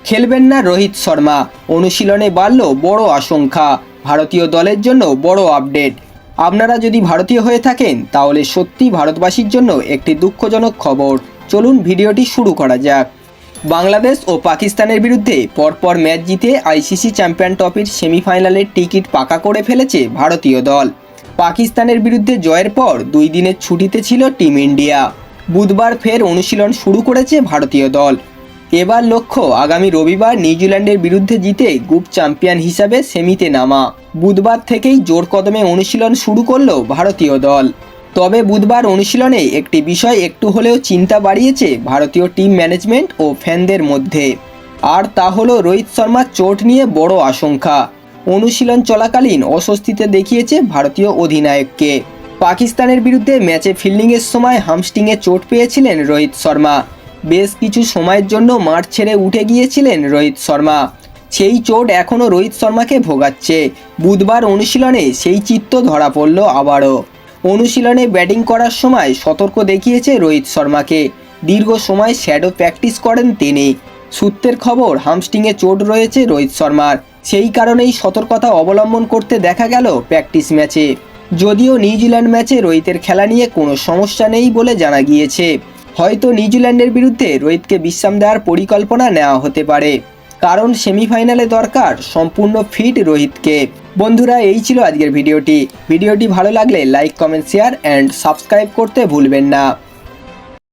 খেলবেন না রোহিত শর্মা, অনুশীলনে বাড়ল বড় আশঙ্কা। ভারতীয় দলের জন্য বড় আপডেট। আপনারা যদি ভারতীয় হয়ে থাকেন তাহলে সত্যি ভারতবাসীর জন্য একটি দুঃখজনক খবর। চলুন ভিডিওটি শুরু করা যাক। বাংলাদেশ ও পাকিস্তানের বিরুদ্ধে পরপর ম্যাচ জিতে আইসিসি চ্যাম্পিয়ন ট্রফির সেমিফাইনালের টিকিট পাকা করে ফেলেছে ভারতীয় দল। পাকিস্তানের বিরুদ্ধে জয়ের পর 2 দিনের ছুটিতে ছিল টিম ইন্ডিয়া। বুধবার ফের অনুশীলন শুরু করেছে ভারতীয় দল। এবার লক্ষ্য আগামী রবিবার নিউজিল্যান্ডের বিরুদ্ধে জিতে গ্রুপ চ্যাম্পিয়ন হিসাবে সেমিতে নামা। বুধবার থেকেই জোর কদমে অনুশীলন শুরু করলো ভারতীয় দল। তবে বুধবার অনুশীলনে একটি বিষয় একটু হলেও চিন্তা বাড়িয়েছে ভারতীয় টিম ম্যানেজমেন্ট ও ফ্যানদের মধ্যে। আর তা হলো রোহিত শর্মার চোট নিয়ে বড় আশঙ্কা। অনুশীলন চলাকালীন অস্বস্তিতে দেখিয়েছে ভারতীয় অধিনায়ককে। পাকিস্তানের বিরুদ্ধে ম্যাচে ফিল্ডিংয়ের সময় হামস্ট্রিংয়ে চোট পেয়েছিলেন রোহিত শর্মা। বেশ কিছু সময়ের জন্য মাঠ ছেড়ে উঠে গিয়েছিলেন রোহিত শর্মা। সেই চোট এখনও রোহিত শর্মাকে ভোগাচ্ছে। বুধবার অনুশীলনে সেই চিত্র ধরা পড়ল আবারও। অনুশীলনে ব্যাটিং করার সময় সতর্ক দেখিয়েছে রোহিত শর্মাকে। দীর্ঘ সময় শ্যাডো প্র্যাকটিস করেন তিনি। সূত্রের খবর, হামস্ট্রিংয়ে চোট রয়েছে রোহিত শর্মার। সেই কারণেই সতর্কতা অবলম্বন করতে দেখা গেল প্র্যাকটিস ম্যাচে। যদিও নিউজিল্যান্ড ম্যাচে রোহিতের খেলা নিয়ে কোনো সমস্যা নেই বলে জানা গিয়েছে। হয়তো নিউজিল্যান্ডের বিরুদ্ধে রোহিতকে বিশ্রাম দেওয়ার পরিকল্পনা নেওয়া হতে পারে, কারণ সেমিফাইনালে দরকার সম্পূর্ণ ফিট রোহিতকে। বন্ধুরা, এই ছিল আজকের ভিডিওটি। ভিডিওটি ভালো লাগলে like, comment, share and subscribe করতে ভুলবেন না।